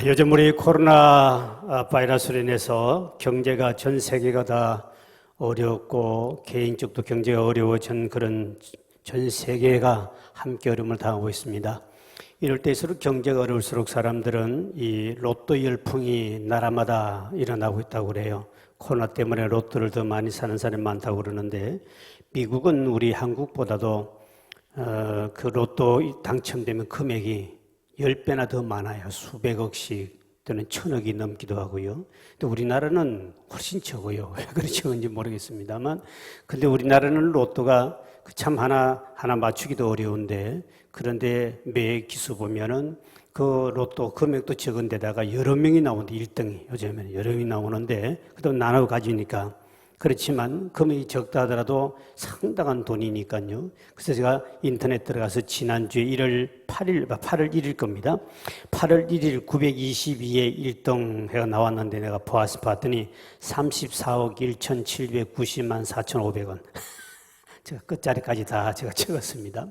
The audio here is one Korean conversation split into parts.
요즘 우리 코로나 바이러스로 인해서 경제가 전 세계가 다 어렵고 개인 쪽도 경제가 어려워진 그런 전 세계가 함께 어려움을 당하고 있습니다. 이럴 때일수록 경제가 어려울수록 사람들은 이 로또 열풍이 나라마다 일어나고 있다고 그래요. 코로나 때문에 로또를 더 많이 사는 사람이 많다고 그러는데 미국은 우리 한국보다도 그 로또 당첨되면 금액이 10배나 더 많아요. 수백억씩 또는 천억이 넘기도 하고요. 근데 우리나라는 훨씬 적어요. 왜 그리 적은지 모르겠습니다만, 근데 우리나라는 로또가 참 하나 맞추기도 어려운데, 그런데 매 기수 보면은 그 로또 금액도 적은 데다가 여러 명이 나오는데 1등이 요즘에는 여러 명이 나오는데 그래도 나눠 가지니까 그렇지만 금액이 적다 하더라도 상당한 돈이니까요. 그래서 제가 인터넷 들어가서 지난주에 8월 1일 겁니다. 8월 1일 922에 1등 해가 나왔는데 내가 봤더니 34억 1,790만 4,500원. 제가 끝자리까지 다 제가 적었습니다.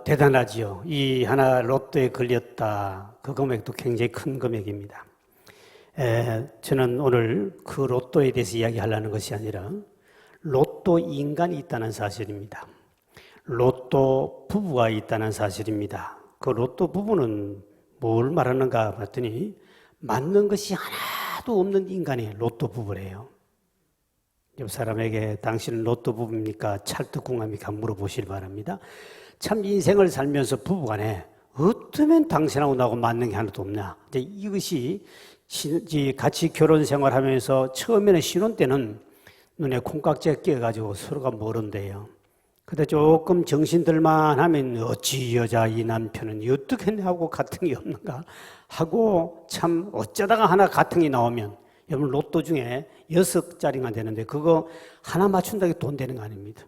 대단하지요. 이 하나 로또에 걸렸다. 그 금액도 굉장히 큰 금액입니다. 저는 오늘 그 로또에 대해서 이야기하려는 것이 아니라 로또 인간이 있다는 사실입니다. 로또 부부가 있다는 사실입니다. 그 로또 부부는 뭘 말하는가 봤더니 맞는 것이 하나도 없는 인간이 로또 부부래요. 옆 사람에게 당신은 로또 부부입니까? 찰떡궁합입니까? 물어보시기 바랍니다. 참 인생을 살면서 부부간에 어쩌면 당신하고 나하고 맞는 게 하나도 없냐. 이제 이것이 같이 결혼 생활하면서 처음에는 신혼 때는 눈에 콩깍지가 끼어가지고 서로가 모른대요. 근데 조금 정신들만 하면 어찌 여자 이 남편은 어떻게 하고 가등이 없는가 하고 참 어쩌다가 하나 가등이 나오면 여러분 로또 중에 6자리만 되는데 그거 하나 맞춘다고 돈 되는 거 아닙니다.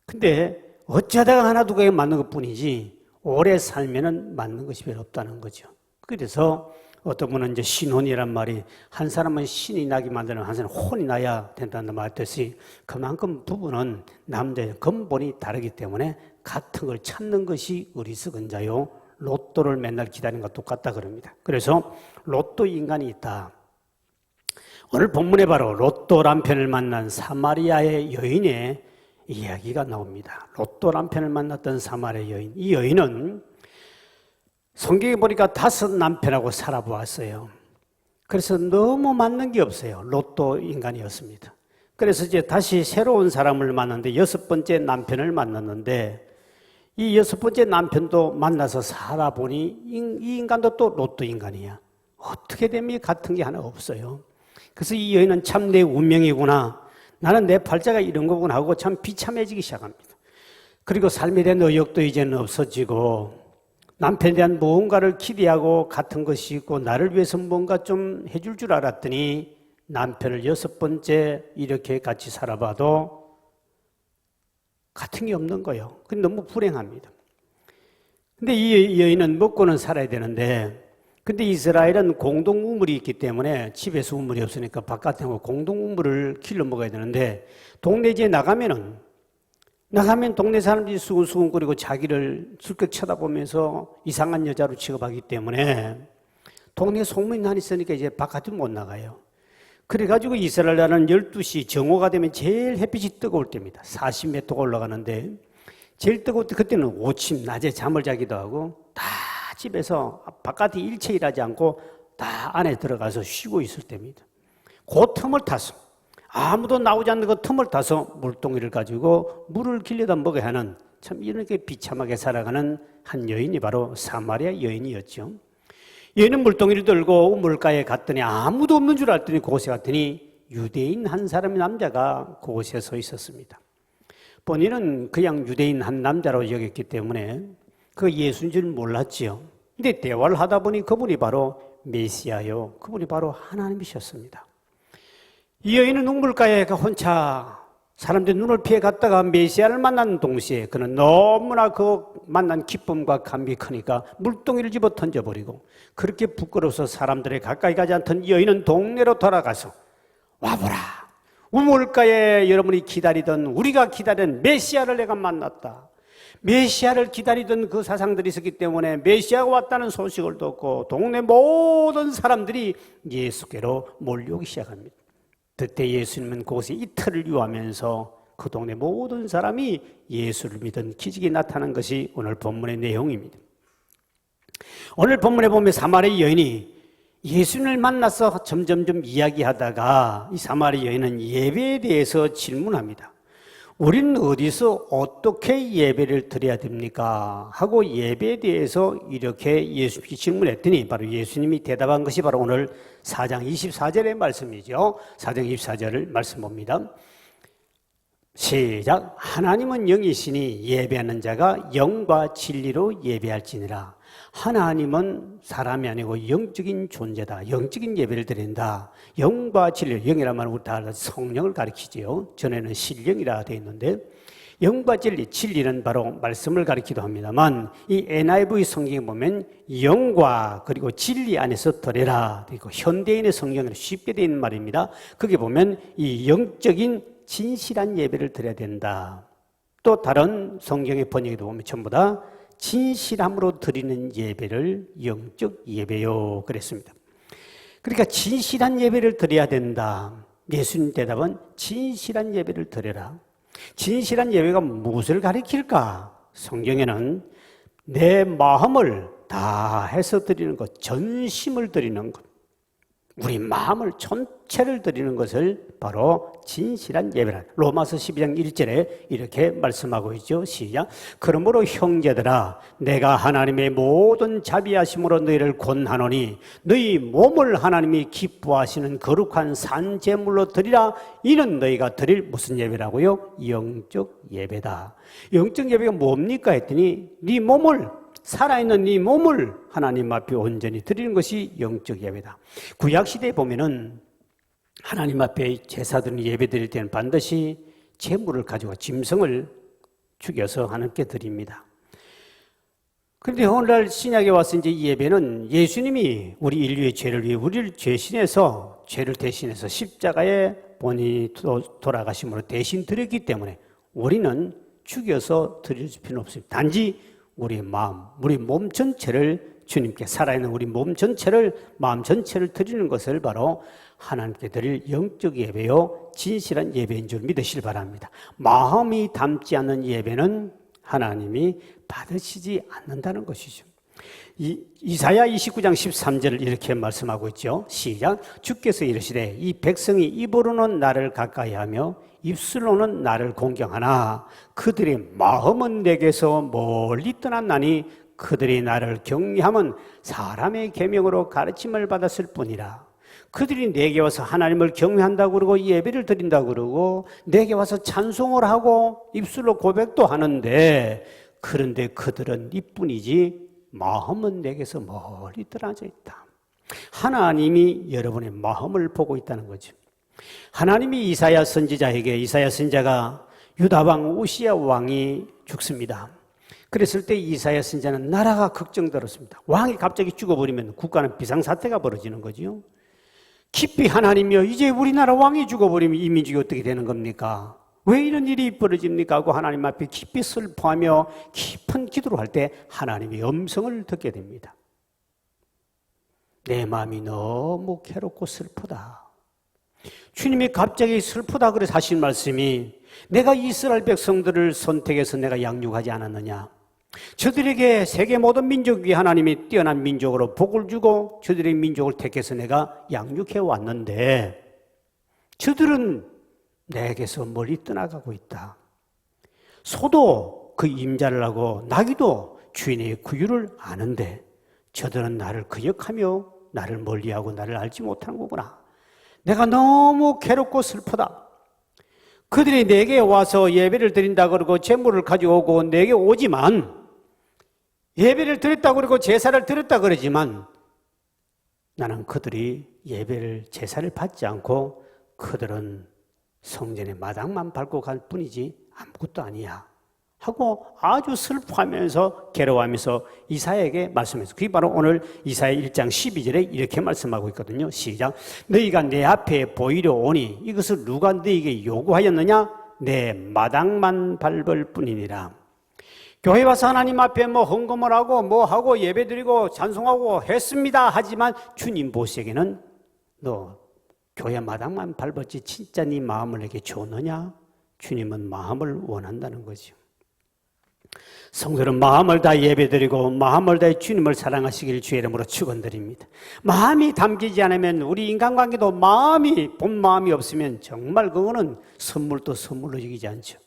근데 어쩌다가 하나 두 개에 맞는 것 뿐이지 오래 살면은 맞는 것이 별로 없다는 거죠. 그래서 어떤 분은 이제 신혼이란 말이 한 사람은 신이 나게 만드는 한 사람은 혼이 나야 된다는 말 뜻이 그만큼 부부는 남자의 근본이 다르기 때문에 같은 걸 찾는 것이 어리석은 자요. 로또를 맨날 기다리는 것과 똑같다 그럽니다. 그래서 로또 인간이 있다. 오늘 본문에 바로 로또 남편을 만난 사마리아의 여인의 이야기가 나옵니다. 로또 남편을 만났던 사마리아 여인. 이 여인은 성경에 보니까 5 남편하고 살아보았어요. 그래서 너무 맞는 게 없어요. 로또 인간이었습니다. 그래서 이제 다시 새로운 사람을 만났는데 6번째 남편을 만났는데 이 6번째 남편도 만나서 살아보니 이 인간도 또 로또 인간이야. 어떻게 되면 같은 게 하나 없어요. 그래서 이 여인은 참 내 운명이구나. 나는 내 팔자가 이런 거구나 하고 참 비참해지기 시작합니다. 그리고 삶에 대한 의욕도 이제는 없어지고 남편에 대한 무언가를 기대하고 같은 것이 있고 나를 위해서 뭔가 좀 해줄 줄 알았더니 남편을 6번째 이렇게 같이 살아봐도 같은 게 없는 거예요. 근데 너무 불행합니다. 근데 이 여인은 먹고는 살아야 되는데 근데 이스라엘은 공동 우물이 있기 때문에 집에서 우물이 없으니까 바깥에 공동 우물을 길러 먹어야 되는데 동네지에 나가면 동네 사람들이 수근수근거리고 자기를 슬쩍 쳐다보면서 이상한 여자로 취급하기 때문에 동네에 소문이 난 있으니까 이제 바깥으로 못 나가요. 그래가지고 이스라엘은 12시 정오가 되면 제일 햇빛이 뜨거울 때입니다. 40m가 올라가는데 제일 뜨거울 때 그때는 오침 낮에 잠을 자기도 하고 다 집에서 바깥에 일체 일하지 않고 다 안에 들어가서 쉬고 있을 때입니다. 그 틈을 타서 아무도 나오지 않는 그 틈을 타서 물동이를 가지고 물을 길려다 먹어야 하는 참 이렇게 비참하게 살아가는 한 여인이 바로 사마리아 여인이었죠. 여인은 물동이를 들고 물가에 갔더니 아무도 없는 줄 알았더니 그곳에 갔더니 유대인 한 사람의 남자가 그곳에 서 있었습니다. 본인은 그냥 유대인 한 남자로 여겼기 때문에 그 예수인 줄 몰랐지요. 근데 대화를 하다 보니 그분이 바로 메시아요. 그분이 바로 하나님이셨습니다. 이 여인은 우물가에 혼자 사람들이 눈을 피해 갔다가 메시아를 만난 동시에 그는 너무나 그 만난 기쁨과 감격이 크니까 물동이를 집어 던져버리고 그렇게 부끄러워서 사람들이 가까이 가지 않던 여인은 동네로 돌아가서 와보라. 우물가에 여러분이 기다리던 우리가 기다리는 메시아를 내가 만났다. 메시아를 기다리던 그 사상들이 있었기 때문에 메시아가 왔다는 소식을 듣고 동네 모든 사람들이 예수께로 몰려오기 시작합니다. 그때 예수님은 그곳에 이틀을 유하면서 그 동네 모든 사람이 예수를 믿은 기적이 나타난 것이 오늘 본문의 내용입니다. 오늘 본문에 보면 사마리 여인이 예수님을 만나서 점점점 이야기하다가 이 사마리 여인은 예배에 대해서 질문합니다. 우리는 어디서 어떻게 예배를 드려야 됩니까? 하고 예배에 대해서 이렇게 예수님께 질문했더니 바로 예수님이 대답한 것이 바로 오늘 4장 24절의 말씀이죠. 4장 24절을 말씀 봅니다. 시작. 하나님은 영이시니 예배하는 자가 영과 진리로 예배할지니라. 하나님은 사람이 아니고 영적인 존재다. 영적인 예배를 드린다. 영과 진리, 영이란 말은 우리 다 알아서 성령을 가리키지요. 전에는 신령이라 되어 있는데 영과 진리, 진리는 바로 말씀을 가리키기도 합니다만 이 NIV 성경에 보면 영과 그리고 진리 안에서 드려라. 그리고 현대인의 성경에는 쉽게 되어 있는 말입니다. 거기 보면 이 영적인 진실한 예배를 드려야 된다. 또 다른 성경의 번역에도 보면 전부 다 진실함으로 드리는 예배를 영적 예배요 그랬습니다. 그러니까 진실한 예배를 드려야 된다. 예수님 대답은 진실한 예배를 드려라. 진실한 예배가 무엇을 가리킬까? 성경에는 내 마음을 다해서 드리는 것, 전심을 드리는 것, 우리 마음을 전체를 드리는 것을 바로 진실한 예배라. 로마서 12장 1절에 이렇게 말씀하고 있죠. 시작. 그러므로 형제들아 내가 하나님의 모든 자비하심으로 너희를 권하노니 너희 몸을 하나님이 기뻐하시는 거룩한 산제물로 드리라. 이는 너희가 드릴 무슨 예배라고요? 영적 예배다. 영적 예배가 뭡니까 했더니 네 몸을 살아있는 네 몸을 하나님 앞에 온전히 드리는 것이 영적 예배다. 구약시대에 보면은 하나님 앞에 제사드리는 예배 드릴 때는 반드시 제물을 가지고 짐승을 죽여서 하나님께 드립니다. 그런데 오늘날 신약에 와서 이제 이 예배는 예수님이 우리 인류의 죄를 위해 우리를 죄신해서 죄를 대신해서 십자가에 본인이 돌아가심으로 대신 드렸기 때문에 우리는 죽여서 드릴 필요는 없습니다. 단지 우리의 마음, 우리 몸 전체를 주님께 살아있는 우리 몸 전체를 마음 전체를 드리는 것을 바로 하나님께 드릴 영적 예배요 진실한 예배인 줄 믿으시길 바랍니다. 마음이 담지 않는 예배는 하나님이 받으시지 않는다는 것이죠. 이사야 29장 13절을 이렇게 말씀하고 있죠. 시작. 주께서 이르시되 이 백성이 입으로는 나를 가까이하며 입술로는 나를 공경하나 그들의 마음은 내게서 멀리 떠났나니 그들이 나를 경외함은 사람의 계명으로 가르침을 받았을 뿐이라. 그들이 내게 와서 하나님을 경외한다고 그러고 예배를 드린다고 그러고 내게 와서 찬송을 하고 입술로 고백도 하는데 그런데 그들은 이뿐이지 마음은 내게서 멀리 떨어져 있다. 하나님이 여러분의 마음을 보고 있다는 거죠. 하나님이 이사야 선지자에게 이사야 선지자가 유다 왕 우시야 왕이 죽습니다. 그랬을 때 이사야 선지자는 나라가 걱정들었습니다. 왕이 갑자기 죽어버리면 국가는 비상사태가 벌어지는 거죠. 깊이 하나님이여 이제 우리나라 왕이 죽어버리면 이 민족이 어떻게 되는 겁니까? 왜 이런 일이 벌어집니까? 하고 하나님 앞에 깊이 슬퍼하며 깊은 기도를 할 때 하나님의 음성을 듣게 됩니다. 내 마음이 너무 괴롭고 슬프다. 주님이 갑자기 슬프다 그래서 하신 말씀이 내가 이스라엘 백성들을 선택해서 내가 양육하지 않았느냐. 저들에게 세계 모든 민족 위에 하나님이 뛰어난 민족으로 복을 주고 저들의 민족을 택해서 내가 양육해 왔는데 저들은 내게서 멀리 떠나가고 있다. 소도 그 임자를 하고 나귀도 주인의 구유를 아는데 저들은 나를 거역하며 나를 멀리하고 나를 알지 못하는 거구나. 내가 너무 괴롭고 슬프다. 그들이 내게 와서 예배를 드린다 그러고 제물을 가지고 오고 내게 오지만 예배를 드렸다 그러고 제사를 드렸다 그러지만 나는 그들이 예배를 제사를 받지 않고 그들은 성전의 마당만 밟고 갈 뿐이지 아무것도 아니야 하고 아주 슬퍼하면서 괴로워하면서 이사야에게 말씀했어요. 그게 바로 오늘 이사야 1장 12절에 이렇게 말씀하고 있거든요. 시작. 너희가 내 앞에 보이려 오니 이것을 누가 너희에게 요구하였느냐? 내 마당만 밟을 뿐이니라. 교회 와서 하나님 앞에 뭐 헌금을 하고 뭐 하고 예배드리고 찬송하고 했습니다. 하지만 주님 보시기에는 너 교회 마당만 밟았지 진짜 네 마음을 내게 줬느냐? 주님은 마음을 원한다는 거죠. 성도는 마음을 다해 예배드리고 마음을 다해 주님을 사랑하시길 주의 이름으로 축원드립니다. 마음이 담기지 않으면 우리 인간관계도 본 마음이 없으면 정말 그거는 선물도 선물로 여기지 않죠.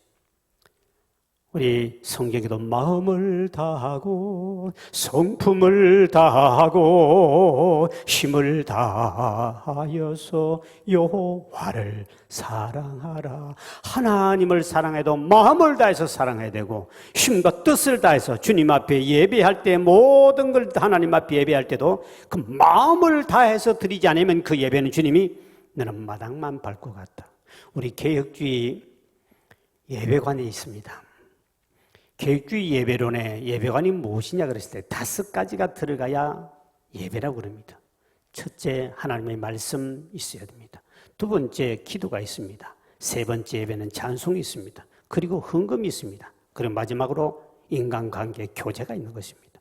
우리 성경에도 마음을 다하고 성품을 다하고 힘을 다하여서 여호와를 사랑하라. 하나님을 사랑해도 마음을 다해서 사랑해야 되고 힘과 뜻을 다해서 주님 앞에 예배할 때 모든 걸 하나님 앞에 예배할 때도 그 마음을 다해서 드리지 않으면 그 예배는 주님이 너는 마당만 밟고 갔다. 우리 개혁주의 예배관이 있습니다. 개혁주의 예배론에 예배관이 무엇이냐 그랬을 때 5가지가 들어가야 예배라고 그럽니다. 첫째, 하나님의 말씀 있어야 됩니다. 두 번째, 기도가 있습니다. 세 번째, 예배는 찬송이 있습니다. 그리고 헌금이 있습니다. 그리고 마지막으로 인간관계 교제가 있는 것입니다.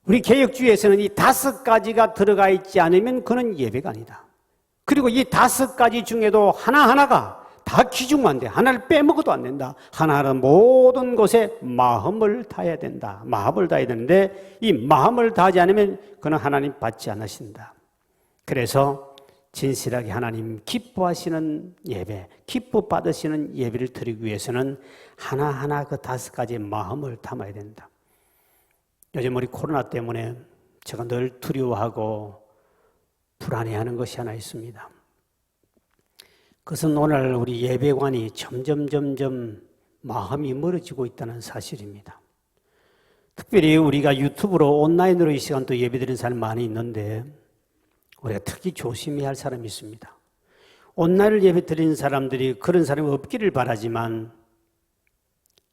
우리 개혁주의에서는 이 5가지가 들어가 있지 않으면 그는 예배가 아니다. 그리고 이 5가지 중에도 하나하나가 다 귀중한데 하나를 빼먹어도 안 된다. 하나하나 모든 것에 마음을 다해야 된다. 마음을 다해야 되는데 이 마음을 다하지 않으면 그는 하나님 받지 않으신다. 그래서 진실하게 하나님 기뻐하시는 예배, 기뻐 받으시는 예배를 드리기 위해서는 하나하나 그 5가지의 마음을 담아야 된다. 요즘 우리 코로나 때문에 제가 늘 두려워하고 불안해하는 것이 하나 있습니다. 그것은 오늘 우리 예배관이 점점 마음이 멀어지고 있다는 사실입니다. 특별히 우리가 유튜브로 온라인으로 이 시간 또 예배드리는 사람이 많이 있는데 우리가 특히 조심해야 할 사람이 있습니다. 온라인을 예배드리는 사람들이 그런 사람이 없기를 바라지만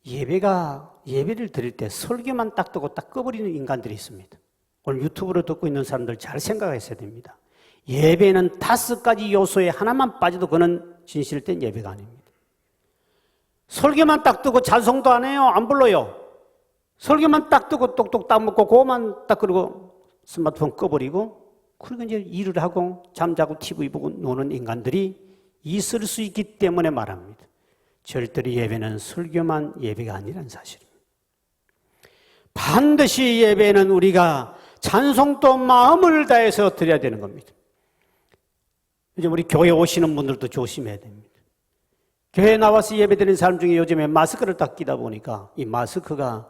예배를 드릴 때 설교만 딱 듣고 딱 꺼버리는 인간들이 있습니다. 오늘 유튜브로 듣고 있는 사람들 잘 생각했어야 됩니다. 예배는 5가지 요소에 하나만 빠져도 그는 진실된 예배가 아닙니다. 설교만 딱 듣고 찬송도 안 해요. 안 불러요. 설교만 딱 듣고 똑똑 딱 먹고 그거만 딱 그러고 스마트폰 꺼버리고 그리고 이제 일을 하고 잠자고 TV 보고 노는 인간들이 있을 수 있기 때문에 말합니다. 절대로 예배는 설교만 예배가 아니라는 사실입니다. 반드시 예배는 우리가 찬송도 마음을 다해서 드려야 되는 겁니다. 요즘 우리 교회 오시는 분들도 조심해야 됩니다. 교회에 나와서 예배드리는 사람 중에 요즘에 마스크를 딱 끼다 보니까 이 마스크가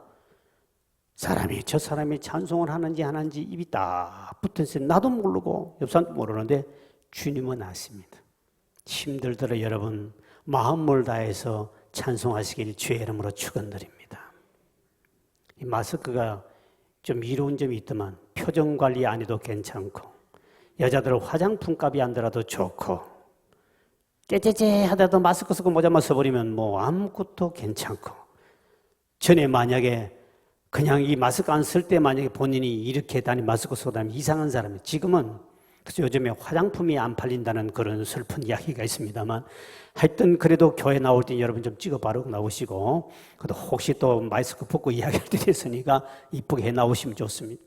저 사람이 찬송을 하는지 안 하는지 입이 딱 붙어있어요. 나도 모르고 옆 사람도 모르는데 주님은 아십니다. 힘들더라 여러분 마음을 다해서 찬송하시길 주의 이름으로 축원드립니다. 이 마스크가 좀 이로운 점이 있더만 표정 관리 안 해도 괜찮고 여자들은 화장품 값이 안 들어도 좋고 째째째 하다도 마스크 쓰고 모자만 써버리면 뭐 아무것도 괜찮고 전에 만약에 그냥 이 마스크 안 쓸 때 만약에 본인이 이렇게 마스크 쓰고 다니면 이상한 사람이에요. 지금은 그래서 요즘에 화장품이 안 팔린다는 그런 슬픈 이야기가 있습니다만 하여튼 그래도 교회 나올 때 여러분 좀 찍어 바르고 나오시고 그래도 혹시 또 마스크 벗고 이야기할 때 됐으니까 이쁘게 해 나오시면 좋습니다.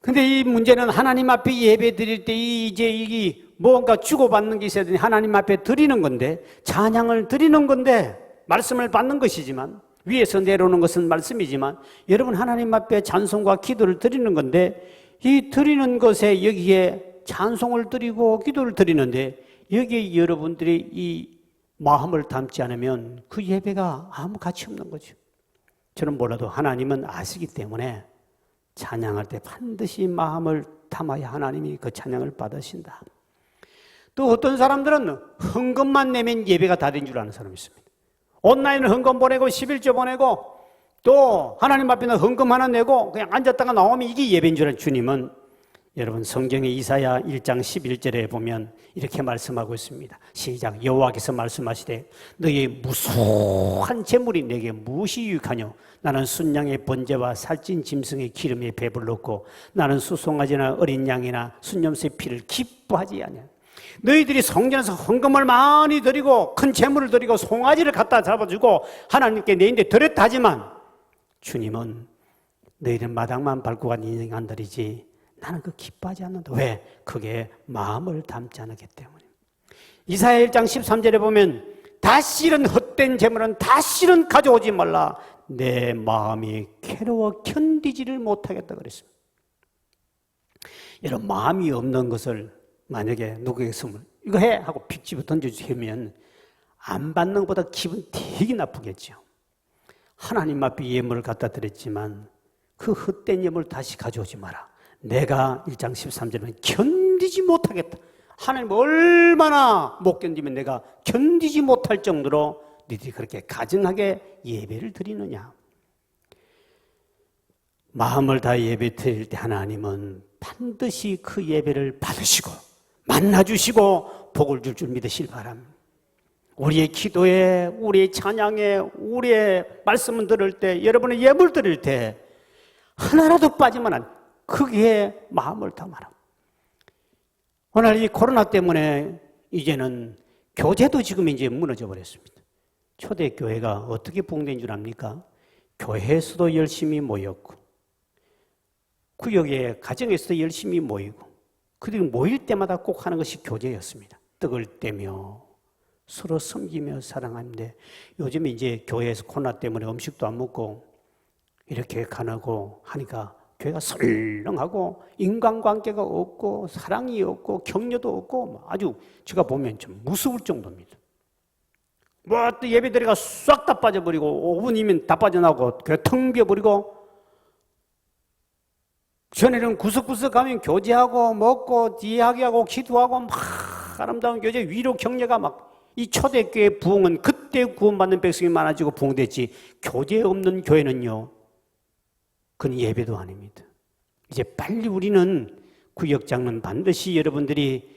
근데 이 문제는 하나님 앞에 예배 드릴 때 이제 이게 뭔가 주고받는 게 있어야 되니 하나님 앞에 드리는 건데 찬양을 드리는 건데 말씀을 받는 것이지만 위에서 내려오는 것은 말씀이지만 여러분 하나님 앞에 찬송과 기도를 드리는 건데 이 드리는 것에 여기에 찬송을 드리고 기도를 드리는데 여기에 여러분들이 이 마음을 담지 않으면 그 예배가 아무 가치 없는 거죠. 저는 몰라도 하나님은 아시기 때문에 찬양할 때 반드시 마음을 담아야 하나님이 그 찬양을 받으신다. 또 어떤 사람들은 헌금만 내면 예배가 다 된 줄 아는 사람이 있습니다. 온라인을 헌금 보내고 11조 보내고 또 하나님 앞에는 헌금 하나 내고 그냥 앉았다가 나오면 이게 예배인 줄 아는 주님은 여러분 성경의 이사야 1장 11절에 보면 이렇게 말씀하고 있습니다. 시작. 여호와께서 말씀하시되 너희 무수한 재물이 내게 무엇이 유익하뇨? 나는 순양의 번제와 살찐 짐승의 기름에 배불렀고 나는 수송아지나 어린 양이나 순염소의 피를 기뻐하지 아니하냐. 너희들이 성전에서 헌금을 많이 드리고 큰 재물을 드리고 송아지를 갖다 잡아주고 하나님께 내인데 드렸다 하지만 주님은 너희는 마당만 밟고 간 인생한들이지 나는 그 기뻐하지 않는다. 왜? 그게 마음을 담지 않았기 때문에. 이사야 1장 13절에 보면 다시는 헛된 재물은 다시는 가져오지 말라. 내 마음이 괴로워 견디지를 못하겠다 그랬습니다. 이런 마음이 없는 것을 만약에 누구에게 선물 이거 해 하고 픽 집어 던져주시면 안 받는 것보다 기분 되게 나쁘겠죠. 하나님 앞에 예물을 갖다 드렸지만 그 헛된 예물을 다시 가져오지 마라. 내가 1장 13절에 견디지 못하겠다. 하나님 얼마나 못 견디면 내가 견디지 못할 정도로 너희들이 그렇게 가증하게 예배를 드리느냐. 마음을 다해 예배 드릴 때 하나님은 반드시 그 예배를 받으시고 만나주시고 복을 줄 믿으시길 바랍니다. 우리의 기도에, 우리의 찬양에, 우리의 말씀을 들을 때, 여러분의 예물 드릴 때 하나라도 빠지면 안 거기에 마음을 담아라. 오늘 이 코로나 때문에 이제는 교제도 지금 이제 무너져 버렸습니다. 초대교회가 어떻게 부흥된 줄 압니까? 교회에서도 열심히 모였고 구역의 가정에서도 열심히 모이고 그들이 모일 때마다 꼭 하는 것이 교제였습니다. 떡을 떼며 서로 섬기며 사랑하는데 요즘 이제 교회에서 코로나 때문에 음식도 안 먹고 이렇게 가나고 하니까 교회가 설렁하고 인간관계가 없고 사랑이 없고 격려도 없고 아주 제가 보면 좀 무서울 정도입니다. 뭐 또 예배드리가 싹 다 빠져버리고 5분이면 다 빠져나오고 교회 텅 비어버리고 전에는 구석구석 가면 교제하고 먹고 이야기하고 기도하고 막 아름다운 교제 위로 격려가 막 이 초대교회 부흥은 그때 구원받는 백성이 많아지고 부흥됐지 교제 없는 교회는요 그건 예배도 아닙니다. 이제 빨리 우리는 구역장은 반드시 여러분들이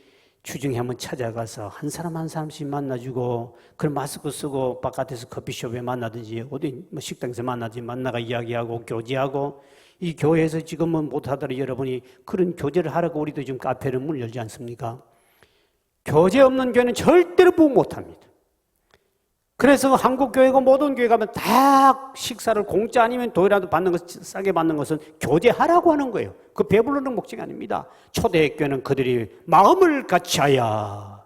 주중에 한번 찾아가서 한 사람 한 사람씩 만나주고 그런 마스크 쓰고 바깥에서 커피숍에 만나든지 어디 뭐 식당에서 만나든지 만나가 이야기하고 교제하고 이 교회에서 지금은 못하더라도 여러분이 그런 교제를 하라고 우리도 지금 카페를 문을 열지 않습니까? 교제 없는 교회는 절대로 부흥 못합니다. 그래서 한국 교회가 모든 교회 가면 다 식사를 공짜 아니면 돈이라도 받는 것 싸게 받는 것은 교제하라고 하는 거예요. 그 배부르는 목적이 아닙니다. 초대교회는 그들이 마음을 같이하여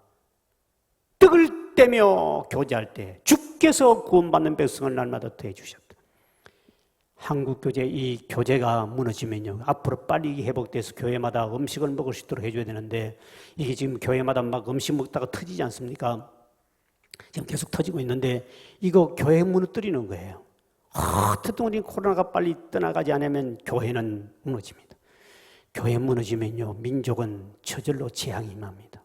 떡을 떼며 교제할 때 주께서 구원받는 백성을 날마다 더해 주셨다. 한국 교제 이 교제가 무너지면요 앞으로 빨리 회복돼서 교회마다 음식을 먹을 수 있도록 해줘야 되는데 이게 지금 교회마다 막 음식 먹다가 터지지 않습니까? 지금 계속 터지고 있는데 이거 교회 무너뜨리는 거예요. 어쨌든 우리 코로나가 빨리 떠나가지 않으면 교회는 무너집니다. 교회 무너지면요 민족은 저절로 재앙이 임합니다.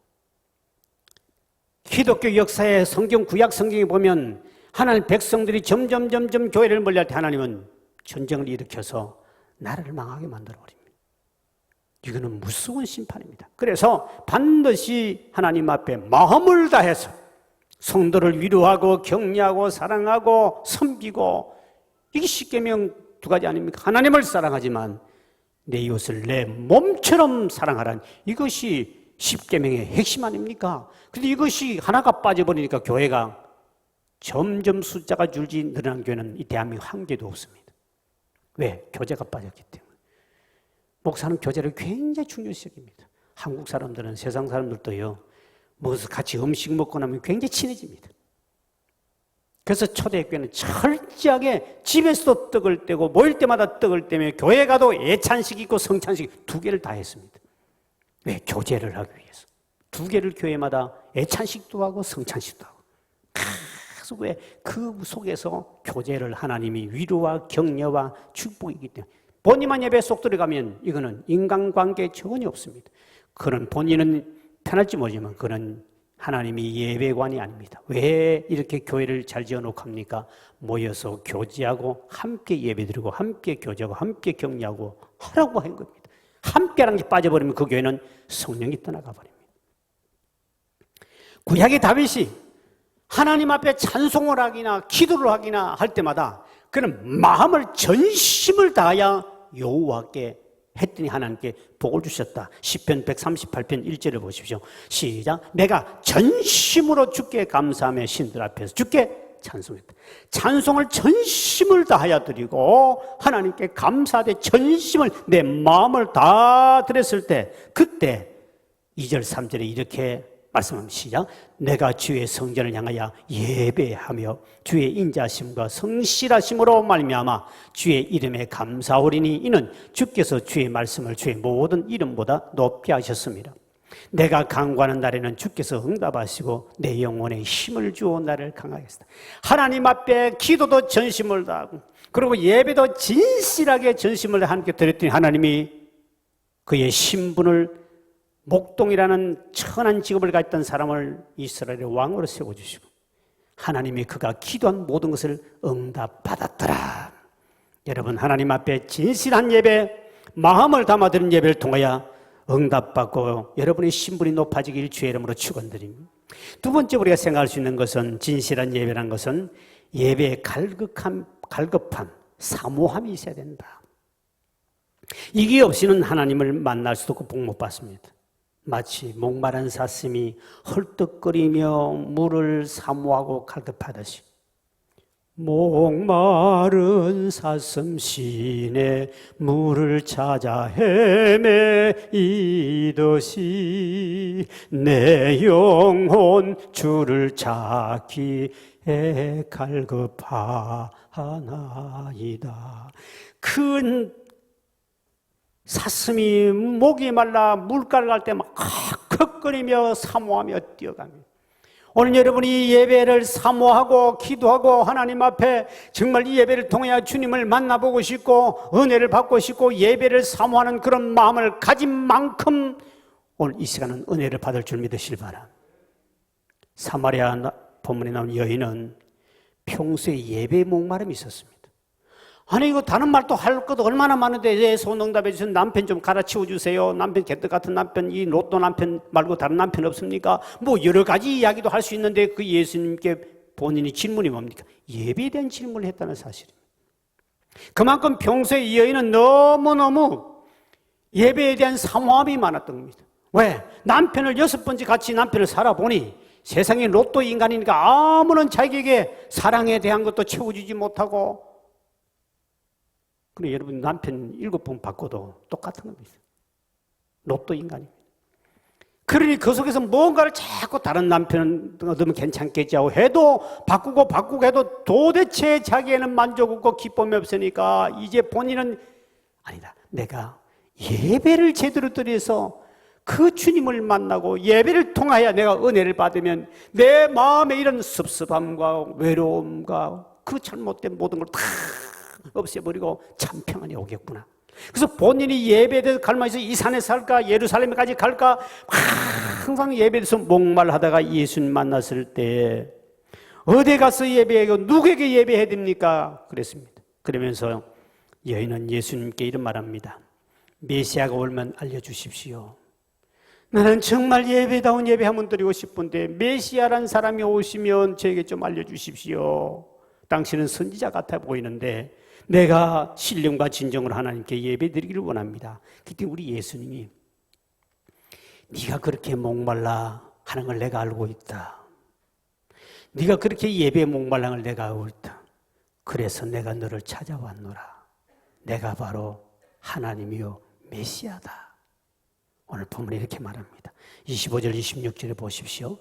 기독교 역사의 성경 구약 성경에 보면 하나님 백성들이 점점 교회를 멀리할 때 하나님은 전쟁을 일으켜서 나라를 망하게 만들어버립니다. 이거는 무서운 심판입니다. 그래서 반드시 하나님 앞에 마음을 다해서 성도를 위로하고 격려하고 사랑하고 섬기고 이게 십계명 2가지 아닙니까? 하나님을 사랑하지만 내 이웃을 내 몸처럼 사랑하라는 이것이 십계명의 핵심 아닙니까? 그런데 이것이 하나가 빠져버리니까 교회가 점점 숫자가 줄지 늘어난 교회는 이 대한민국 한 개도 없습니다. 왜? 교제가 빠졌기 때문에. 목사는 교제를 굉장히 중요시 여깁니다. 한국 사람들은 세상 사람들도요 무엇을 같이 음식 먹고 나면 굉장히 친해집니다. 그래서 초대교회는 철저하게 집에서도 떡을 떼고 모일 때마다 떡을 떼며 교회 가도 예찬식 있고 성찬식 2개를 다 했습니다. 왜? 교제를 하기 위해서. 2개를 교회마다 예찬식도 하고 성찬식도 하고. 계속 왜? 그 속에서 교제를 하나님이 위로와 격려와 축복이기 때문에 본인만 예배 속 들어가면 이거는 인간관계 전혀 없습니다. 그런 본인은 편할지 모르지만 그런 하나님이 예배관이 아닙니다. 왜 이렇게 교회를 잘 지어놓고 합니까? 모여서 교제하고 함께 예배드리고 함께 교제하고 함께 격려하고 하라고 한 겁니다. 함께라는 게 빠져버리면 그 교회는 성령이 떠나가 버립니다. 구약의 다윗이 하나님 앞에 찬송을 하기나 기도를 하기나 할 때마다 그는 마음을 전심을 다하여 여호와께 했더니 하나님께 복을 주셨다. 시편 138편 1절을 보십시오. 시작. 내가 전심으로 주께 감사하며 신들 앞에서 주께 찬송했다. 찬송을 전심을 다하여 드리고 하나님께 감사하되 전심을 내 마음을 다 드렸을 때 그때 2절 3절에 이렇게 말씀합니다. 시작. 내가 주의 성전을 향하여 예배하며 주의 인자심과 성실하심으로 말미암아 주의 이름에 감사하오리니 이는 주께서 주의 말씀을 주의 모든 이름보다 높이 하셨습니다. 내가 간구하는 날에는 주께서 응답하시고 내 영혼에 힘을 주어 나를 강하게 하시다. 하나님 앞에 기도도 전심을 다하고 그리고 예배도 진실하게 전심을 함께 드렸더니 하나님이 그의 신분을 목동이라는 천한 직업을 가졌던 사람을 이스라엘의 왕으로 세워주시고 하나님이 그가 기도한 모든 것을 응답받았더라. 여러분, 하나님 앞에 진실한 예배, 마음을 담아드린 예배를 통하여 응답받고 여러분의 신분이 높아지길 주의 이름으로 축원드립니다. 두 번째 우리가 생각할 수 있는 것은 진실한 예배라는 것은 예배의 갈급함, 사모함이 있어야 된다. 이게 없이는 하나님을 만날 수도 없고 복 못 받습니다. 마치 목마른 사슴이 헐떡거리며 물을 사모하고 갈급하듯이 목마른 사슴 시내 물을 찾아 헤매이듯이 내 영혼 주를 찾기에 갈급하나이다. 큰 사슴이 목이 말라 물가를 갈 때 막 컥거리며 사모하며 뛰어갑니다. 오늘 여러분이 예배를 사모하고 기도하고 하나님 앞에 정말 이 예배를 통해 주님을 만나보고 싶고 은혜를 받고 싶고 예배를 사모하는 그런 마음을 가진 만큼 오늘 이 시간은 은혜를 받을 줄 믿으시길 바랍니다. 사마리아 본문에 나온 여인은 평소에 예배에 목마름이 있었습니다. 아니 이거 다른 말도 할 것도 얼마나 많은데 왜 소응답해 주신 남편 좀 갈아치워 주세요. 남편 개떡 같은 남편, 이 로또 남편 말고 다른 남편 없습니까? 뭐 여러 가지 이야기도 할 수 있는데 그 예수님께 본인이 질문이 뭡니까? 예배에 대한 질문을 했다는 사실입니다. 그만큼 평소에 이 여인은 너무너무 예배에 대한 사모함이 많았던 겁니다. 왜? 남편을 6번째 같이 남편을 살아보니 세상에 로또 인간이니까 아무런 자기에게 사랑에 대한 것도 채워주지 못하고 그래 여러분 남편 7번 바꿔도 똑같은 겁니다. 로또 인간입니다. 그러니 그 속에서 뭔가를 자꾸 다른 남편 얻으면 괜찮겠지 하고 해도 바꾸고 해도 도대체 자기에는 만족 없고 기쁨이 없으니까 이제 본인은 아니다. 내가 예배를 제대로 드려서 그 주님을 만나고 예배를 통하여 내가 은혜를 받으면 내 마음에 이런 섭섭함과 외로움과 그 잘못된 모든 걸 다 없애버리고 참 평안이 오겠구나. 그래서 본인이 예배에 대해서 갈망해서 이 산에 살까 예루살렘까지 갈까 항상 예배에서 목말하다가 예수님 만났을 때 어디 가서 예배하고 누구에게 예배해야 됩니까? 그랬습니다. 그러면서 여인은 예수님께 이런 말합니다. 메시아가 오면 알려주십시오. 나는 정말 예배다운 예배 한번 드리고 싶은데 메시아란 사람이 오시면 저에게 좀 알려주십시오. 당신은 선지자 같아 보이는데 내가 신령과 진정으로 하나님께 예배 드리기를 원합니다. 그때 우리 예수님이 네가 그렇게 목말라 하는 걸 내가 알고 있다. 네가 그렇게 예배에 목말라 하는 걸 내가 알고 있다. 그래서 내가 너를 찾아왔노라. 내가 바로 하나님이요 메시아다. 오늘 본문에 이렇게 말합니다. 25절 26절에 보십시오.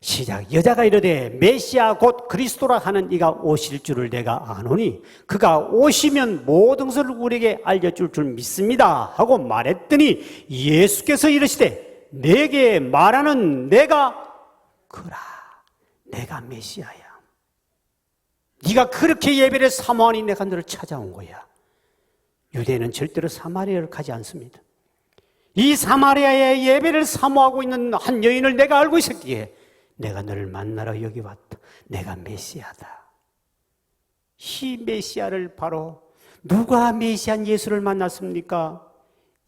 시작. 여자가 이르되 메시아 곧 그리스도라 하는 이가 오실 줄을 내가 아노니 그가 오시면 모든 것을 우리에게 알려줄 줄 믿습니다 하고 말했더니 예수께서 이르시되 내게 말하는 내가 그라. 내가 메시아야. 네가 그렇게 예배를 사모하니 내가 너를 찾아온 거야. 유대인은 절대로 사마리아를 가지 않습니다. 이 사마리아의 예배를 사모하고 있는 한 여인을 내가 알고 있었기에 내가 너를 만나러 여기 왔다. 내가 메시아다. 이 메시아를 바로 누가 메시안 예수를 만났습니까?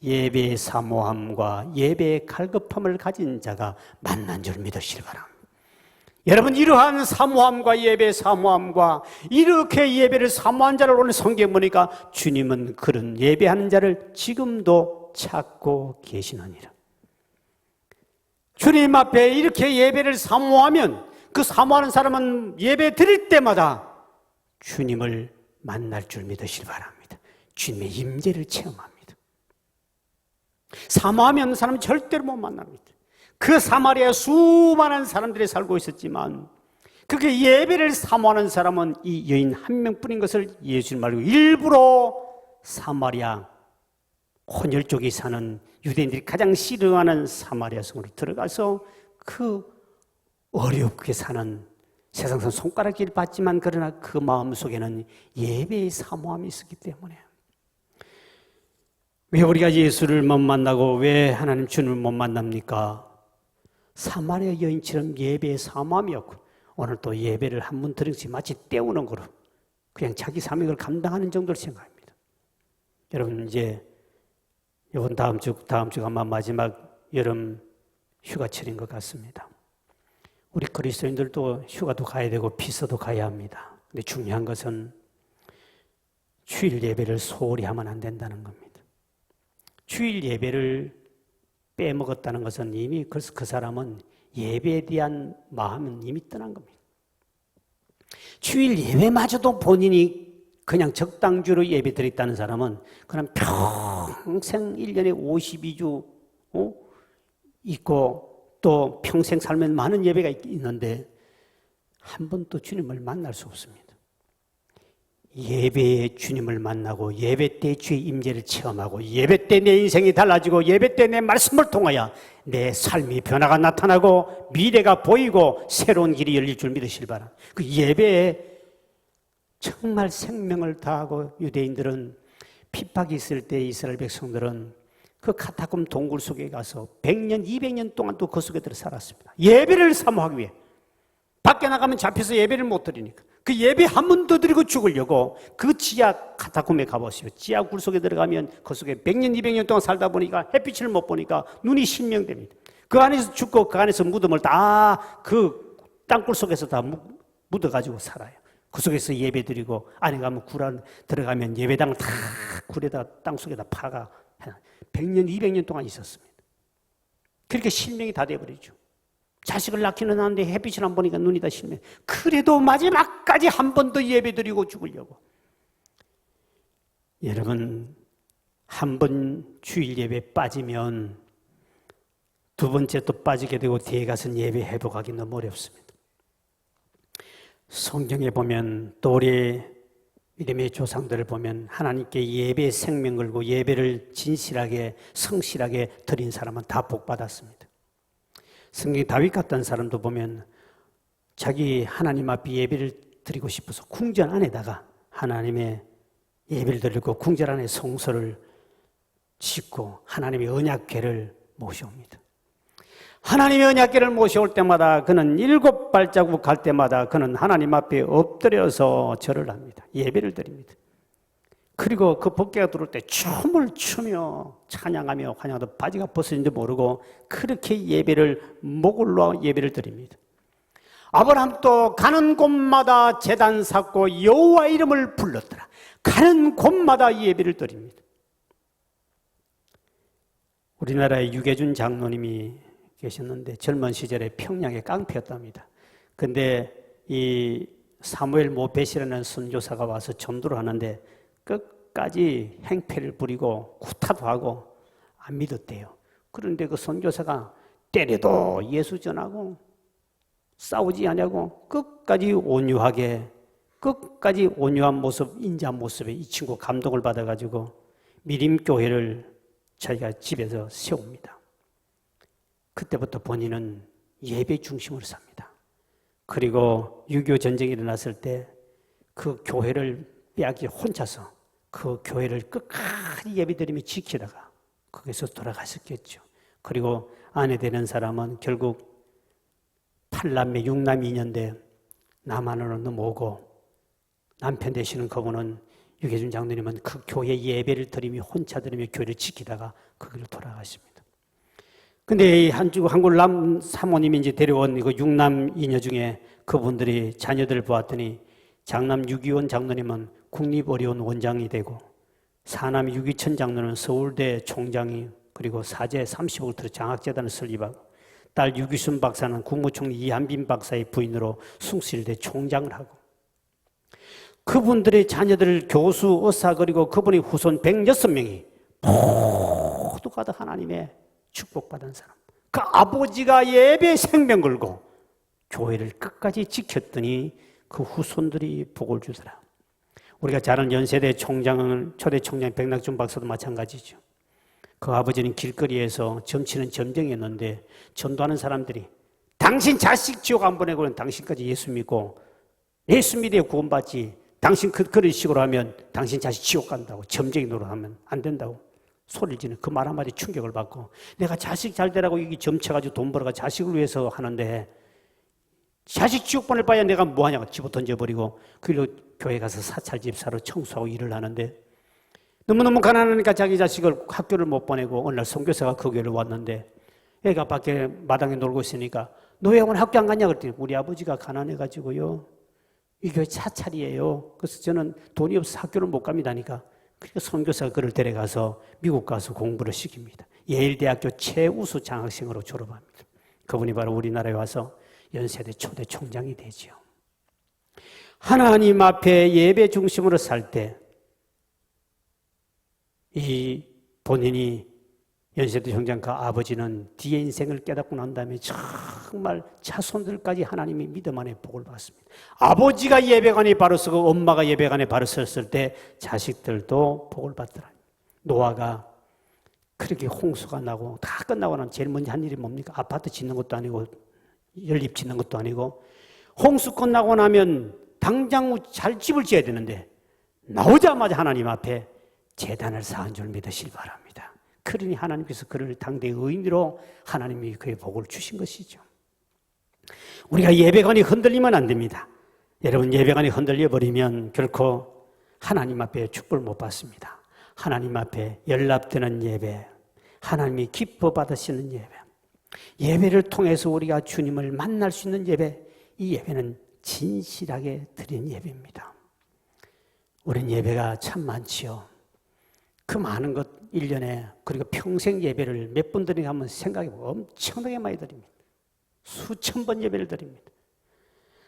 예배의 사모함과 예배의 갈급함을 가진 자가 만난 줄 믿으시기 바랍니다. 여러분 이러한 사모함과 예배의 사모함과 이렇게 예배를 사모한 자를 오늘 성경에 보니까 주님은 그런 예배하는 자를 지금도 찾고 계시느니라. 주님 앞에 이렇게 예배를 사모하면 그 사모하는 사람은 예배 드릴 때마다 주님을 만날 줄 믿으시기 바랍니다. 주님의 임재를 체험합니다. 사모하면 없는 사람은 절대로 못 만납니다. 그 사마리아에 수많은 사람들이 살고 있었지만 그렇게 예배를 사모하는 사람은 이 여인 한 명뿐인 것을 예수님 알고 일부러 사마리아 혼혈 쪽에 사는 유대인들이 가장 싫어하는 사마리아 성으로 들어가서 그 어렵게 사는 세상에서 손가락질 받지만 그러나 그 마음속에는 예배의 사모함이 있었기 때문에 왜 우리가 예수를 못 만나고 왜 하나님 주님을 못 만납니까? 사마리아 여인처럼 예배의 사모함이 없고 오늘 또 예배를 한 번 드린 것이 마치 때우는 거로 그냥 자기 사명을 감당하는 정도로 생각합니다. 여러분 이제 이번 다음 주가 아마 마지막 여름 휴가철인 것 같습니다. 우리 그리스도인들도 휴가도 가야 되고 비서도 가야 합니다. 근데 중요한 것은 주일 예배를 소홀히 하면 안 된다는 겁니다. 주일 예배를 빼먹었다는 것은 이미 그 사람은 예배에 대한 마음은 이미 떠난 겁니다. 주일 예배마저도 본인이 그냥 적당주로 예배 드렸다는 사람은 그럼 평생 1년에 52주 있고 또 평생 살면 많은 예배가 있는데 한 번도 주님을 만날 수 없습니다. 예배에 주님을 만나고 예배 때 주의 임재를 체험하고 예배 때 내 인생이 달라지고 예배 때 내 말씀을 통하여 내 삶의 변화가 나타나고 미래가 보이고 새로운 길이 열릴 줄 믿으시길 바랍니다. 그 예배에 정말 생명을 다하고 유대인들은 핍박이 있을 때 이스라엘 백성들은 그 카타콤 동굴 속에 가서 100년, 200년 동안 또 그 속에 들어 살았습니다. 예배를 사모하기 위해. 밖에 나가면 잡혀서 예배를 못 드리니까. 그 예배 한 번 더 드리고 죽으려고 그 지하 카타콤에 가보시오. 지하 굴 속에 들어가면 그 속에 100년, 200년 동안 살다 보니까 햇빛을 못 보니까 눈이 실명됩니다. 그 안에서 죽고 그 안에서 무덤을 다 그 땅굴 속에서 다 묻어가지고 살아요. 그 속에서 예배 드리고 안에 가면 굴 안에 들어가면 예배당을 다 굴에다 땅속에다 파가 100년, 200년 동안 있었습니다. 그렇게 실명이 다 돼버리죠. 자식을 낳기는 하는데 햇빛을 안 보니까 눈이 다 실명. 그래도 마지막까지 한 번 더 예배 드리고 죽으려고. 여러분, 한 번 주일 예배 빠지면 두 번째 또 빠지게 되고 뒤에 가서는 예배 회복하기 너무 어렵습니다. 성경에 보면 또 우리 믿음의 조상들을 보면 하나님께 예배에 생명 걸고 예배를 진실하게 성실하게 드린 사람은 다 복받았습니다. 성경에 다윗 같은 사람도 보면 자기 하나님 앞에 예배를 드리고 싶어서 궁전 안에다가 하나님의 예배를 드리고 궁전 안에 성소를 짓고 하나님의 언약궤를 모셔옵니다. 하나님의 언약궤를 모셔올 때마다 그는 7발자국 갈 때마다 그는 하나님 앞에 엎드려서 절을 합니다. 예배를 드립니다. 그리고 그 법궤가 들어올 때 춤을 추며 찬양하며 환영하다 바지가 벗어진지 모르고 그렇게 예배를 목을 놓아 예배를 드립니다. 아브라함도 가는 곳마다 제단 쌓고 여호와 이름을 불렀더라. 가는 곳마다 예배를 드립니다. 우리나라에 유계준 장로님이 계셨는데 젊은 시절에 평양에 깡패였답니다. 근데 이 사무엘 모벳이라는 선교사가 와서 전도를 하는데 끝까지 행패를 부리고 구타도 하고 안 믿었대요. 그런데 그 선교사가 때려도 예수 전하고 싸우지 않냐고 끝까지 온유하게 끝까지 온유한 모습, 인자한 모습에 이 친구 감동을 받아가지고 미림교회를 자기가 집에서 세웁니다. 그때부터 본인은 예배 중심으로 삽니다. 그리고 6.25 전쟁이 일어났을 때 그 교회를 빼앗기 혼자서 그 교회를 끝까지 예배드리며 지키다가 거기서 돌아가셨겠죠. 그리고 아내 되는 사람은 결국 8남매 6남 2년대 남한으로 넘어오고 남편 되시는 그분은 유계준 장로님은 그 교회 예배를 드리며 혼자 드리며 교회를 지키다가 거기로 돌아가십니다. 근데 한국 남 사모님이 이제 데려온 그 6남 2녀 중에 그분들이 자녀들을 보았더니 장남 유기원 장로님은 국립의료원 원장이 되고 사남 유기천 장로는 서울대 총장이 그리고 사제 30억을 들여 장학재단을 설립하고 딸 유기순 박사는 국무총리 이한빈 박사의 부인으로 숭실대 총장을 하고 그분들의 자녀들 교수, 의사 그리고 그분의 후손 106명이 모두 가득 하나님의 축복받은 사람. 그 아버지가 예배 생명 걸고 교회를 끝까지 지켰더니 그 후손들이 복을 주더라. 우리가 잘 아는 연세대 총장은 초대 총장 백낙준 박사도 마찬가지죠. 그 아버지는 길거리에서 점치는 점쟁이였는데 전도하는 사람들이 당신 자식 지옥 안 보내고는 당신까지 예수 믿고 예수 믿어야 구원받지 당신 그런 식으로 하면 당신 자식 지옥 간다고 점쟁이 노릇하면 안 된다고 소리를 지르는 그 말 한마디 충격을 받고 내가 자식 잘 되라고 이게 점쳐가지고 돈 벌어가 자식을 위해서 하는데 자식 지옥 보낼 바에야 내가 뭐하냐고 집어 던져버리고 그 일로 교회 가서 사찰집사로 청소하고 일을 하는데 너무너무 가난하니까 자기 자식을 학교를 못 보내고 어느 날 선교사가 그 교회를 왔는데 애가 밖에 마당에 놀고 있으니까 너 왜 오늘 학교 안 갔냐 그랬더니 우리 아버지가 가난해가지고요 이 교회 사찰이에요. 그래서 저는 돈이 없어서 학교를 못 갑니다니까. 그러니까 선교사가 그를 데려가서 미국 가서 공부를 시킵니다. 예일대학교 최우수 장학생으로 졸업합니다. 그분이 바로 우리나라에 와서 연세대 초대 총장이 되죠. 하나님 앞에 예배 중심으로 살 때 이 본인이 연세대 총장 그 아버지는 뒤에 인생을 깨닫고 난 다음에 정말 자손들까지 하나님이 믿음 안에 복을 받습니다. 아버지가 예배관에 바로 서고 엄마가 예배관에 바로 섰을 때 자식들도 복을 받더라. 노아가 그렇게 홍수가 나고 다 끝나고 나면 제일 먼저 한 일이 뭡니까? 아파트 짓는 것도 아니고 연립 짓는 것도 아니고 홍수 끝나고 나면 당장 잘 집을 지어야 되는데 나오자마자 하나님 앞에 제단을 쌓은 줄 믿으시기 바랍니다. 그러니 하나님께서 그를 당대의 의인으로 하나님이 그의 복을 주신 것이죠. 우리가 예배관이 흔들리면 안 됩니다. 여러분 예배관이 흔들려버리면 결코 하나님 앞에 축복을 못 받습니다. 하나님 앞에 연락되는 예배, 하나님이 기뻐 받으시는 예배, 예배를 통해서 우리가 주님을 만날 수 있는 예배, 이 예배는 진실하게 드린 예배입니다. 우린 예배가 참 많지요. 그 많은 것 1년에 그리고 평생 예배를 몇 번 드리는가 한번 생각해보면 엄청나게 많이 드립니다. 수천 번 예배를 드립니다.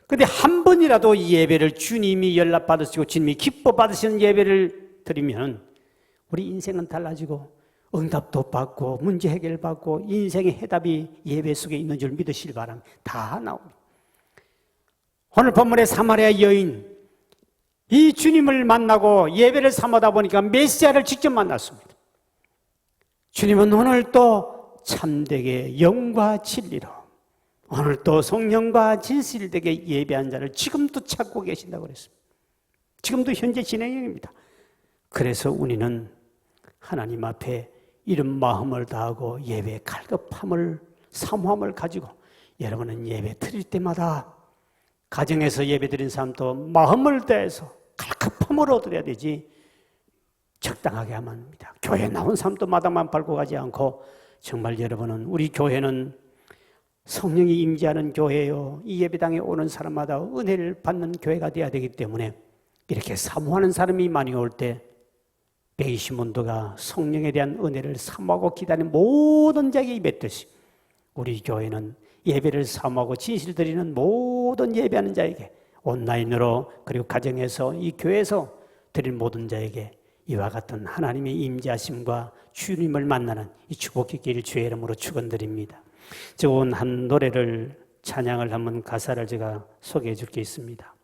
그런데 한 번이라도 이 예배를 주님이 연락받으시고 주님이 기뻐 받으시는 예배를 드리면 우리 인생은 달라지고 응답도 받고 문제 해결받고 인생의 해답이 예배 속에 있는 줄 믿으시길 바랍니다. 다 나옵니다. 오늘 본문의 사마리아 여인 이 주님을 만나고 예배를 삼아다 보니까 메시아를 직접 만났습니다. 주님은 오늘 또 참되게 영과 진리로 오늘 또 성령과 진실되게 예배한 자를 지금도 찾고 계신다고 그랬습니다. 지금도 현재 진행형입니다. 그래서 우리는 하나님 앞에 이런 마음을 다하고 예배의 갈급함을 사모함을 가지고 여러분은 예배 드릴 때마다 가정에서 예배 드린 사람도 마음을 다해서 갈급함으로 드려야 되지 적당하게 하면 안 됩니다. 교회 나온 사람도 마당만 밟고 가지 않고 정말 여러분은 우리 교회는 성령이 임재하는 교회요. 이 예배당에 오는 사람마다 은혜를 받는 교회가 되어야 되기 때문에 이렇게 사모하는 사람이 많이 올 때 120문도가 성령에 대한 은혜를 사모하고 기다리는 모든 자에게 맺듯이 우리 교회는 예배를 사모하고 진실 드리는 모든 예배하는 자에게 온라인으로 그리고 가정에서 이 교회에서 드린 모든 자에게 이와 같은 하나님의 임재하심과 주님을 만나는 이 축복의 길 주의 이름으로 축원드립니다. 좋은 한 노래를 찬양을 한번 가사를 제가 소개해 줄 게 있습니다.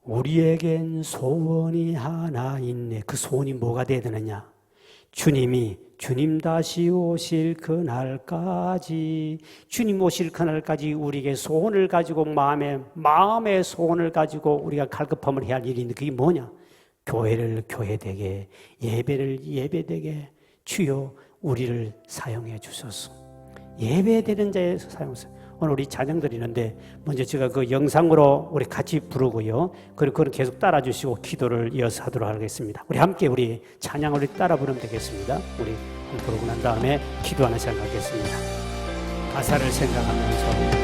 우리에겐 소원이 하나 있네. 그 소원이 뭐가 돼야 되느냐? 주님 다시 오실 그날까지 주님 오실 그날까지 우리에게 소원을 가지고 마음의 소원을 가지고 우리가 갈급함을 해야 할 일이 있는데 그게 뭐냐? 교회를 교회되게 예배를 예배되게 주여 우리를 사용해 주소서. 예배되는 자에서 사용하소서. 오늘 우리 찬양 드리는데 먼저 제가 그 영상으로 우리 같이 부르고요. 그리고 그걸 계속 따라 주시고 기도를 이어서 하도록 하겠습니다. 우리 함께 우리 찬양을 따라 부르면 되겠습니다. 우리 부르고 난 다음에 기도하는 생각하겠습니다. 가사를 생각하면서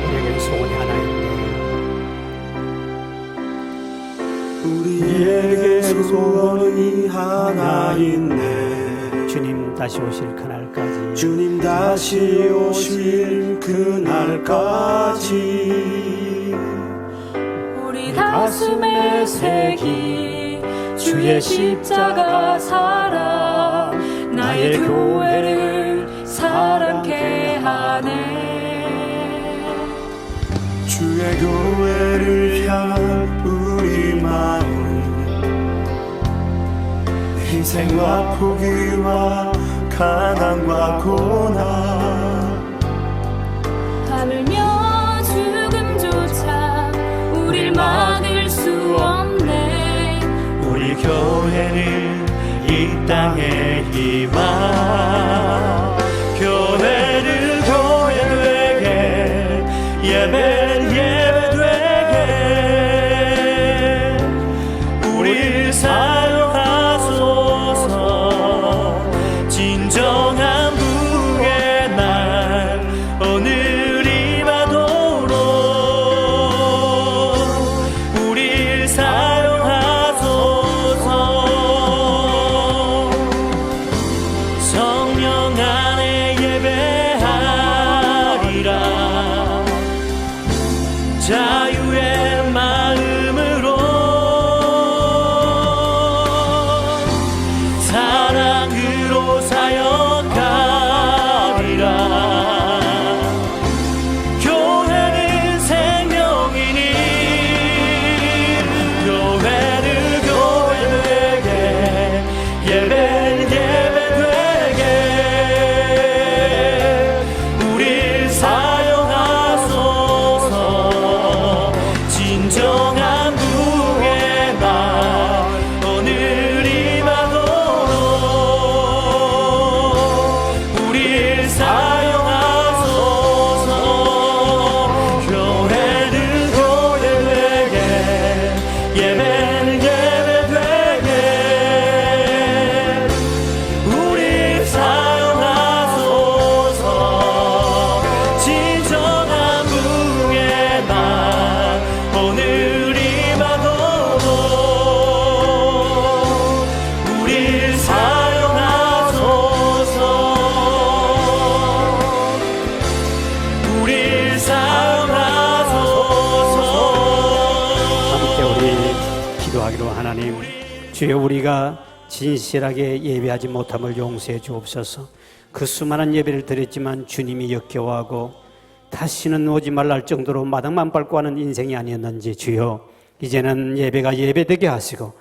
우리에게 소원이 하나 있네. 우리에게 소원이 하나 있네. 주님 다시 오실 그날까지, 주님 다시 오실 그날까지 우리 가슴에 새긴 주의 십자가 사랑, 나의 교회를 사랑케 하네. 주의 교회를 향한 우리 마음, 희생과 포기와 가난과 고난, 하물며 죽음조차 우릴 막을 수 없네. 우리 교회를 이 땅에 희망, 교회를 교회 되게, 예배를 예배 되게 우리 사용하소서. 진정한 부의 날 오늘이 마도록 우리 사용하소서. 성령 안에 예배하리라, 자유의 마음으로 사랑으로 사역하리라. 교회는 생명이니 교회를 교회 되게, 예배를 예배 되게 우릴 사용하소서. 진정한 부의 날 오늘이 마도록 우릴 사용하소서. 교회를 교회 되게, 예배를 예배 되게 우릴 사용하소서. 진정한 부의 날 오늘이 마도록 우릴 사용하소서. 우릴 사용하소서. 함께 우리 기도하기로. 하나님, 주여, 우리가 진실하게 예배하지 못함을 용서해 주옵소서. 그 수많은 예배를 드렸지만 주님이 역겨워하고 다시는 오지 말라 할 정도로 마당만 밟고 하는 인생이 아니었는지, 주여, 이제는 예배가 예배되게 하시고,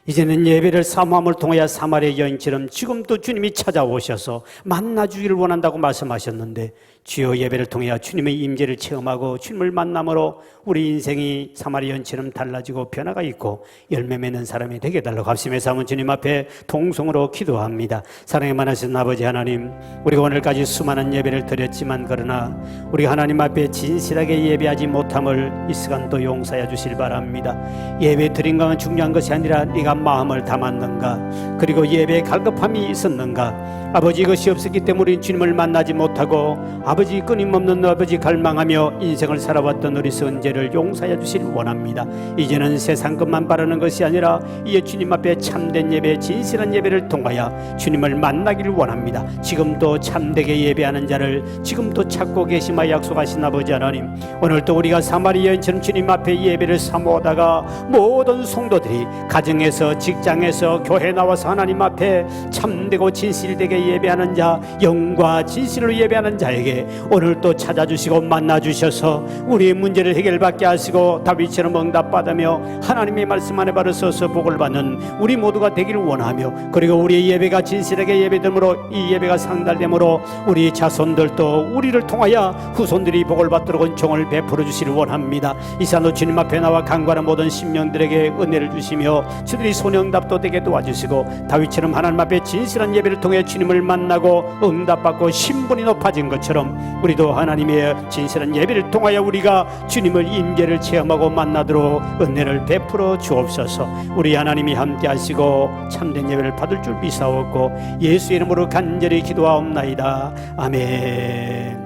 이제는 예배를 사모함을 통하여 사마리아 여인처럼 지금도 주님이 찾아오셔서 만나주기를 원한다고 말씀하셨는데, 주여, 예배를 통하여 주님의 임재를 체험하고 주님을 만남으로 우리 인생이 사마리아 여인처럼 달라지고 변화가 있고 열매 맺는 사람이 되게 해달라고 합심에 삼은 주님 앞에 동성으로 기도합니다. 사랑에 많으신 아버지 하나님, 우리가 오늘까지 수많은 예배를 드렸지만 그러나 우리가 하나님 앞에 진실하게 예배하지 못함을 이 시간도 용서해 주실 바랍니다. 예배 드린 것은 중요한 것이 아니라 네가 마음을 담았는가, 그리고 예배에 갈급함이 있었는가. 아버지, 이것이 없었기 때문에 주님을 만나지 못하고 아버지 끊임없는 아버지 갈망하며 인생을 살아왔던 우리 선제를 용서해 주실 원합니다. 이제는 세상 것만 바라는 것이 아니라 이에 주님 앞에 참된 예배, 진실한 예배를 통하여 주님을 만나기를 원합니다. 지금도 참되게 예배하는 자를 지금도 찾고 계시마 약속하신 아버지 하나님, 오늘도 우리가 사마리아 여인처럼 주님 앞에 예배를 사모하다가 모든 성도들이 가정에서, 직장에서, 교회 나와서 하나님 앞에 참되고 진실되게 예배하는 자, 영과 진실로 예배하는 자에게 오늘도 찾아주시고 만나주셔서 우리의 문제를 해결받게 하시고 다윗처럼 응답받으며 하나님의 말씀 안에 바로 서서 복을 받는 우리 모두가 되기를 원하며, 그리고 우리의 예배가 진실하게 예배됨으로 이 예배가 상달됨으로 우리 자손들도 우리를 통하여 후손들이 복을 받도록 은총을 베풀어 주시를 원합니다. 이 시간도 주님 앞에 나와 간구하는 모든 심령들에게 은혜를 주시며 주들이 손영답도 되게 도와주시고 다윗처럼 하나님 앞에 진실한 예배를 통해 주님을 만나고 응답받고 신분이 높아진 것처럼 우리도 하나님의 진실한 예배를 통하여 우리가 주님을 임재를 체험하고 만나도록 은혜를 베풀어 주옵소서. 우리 하나님이 함께 하시고 참된 예배를 받을 줄 믿사옵고 예수 이름으로 간절히 기도하옵나이다. 아멘.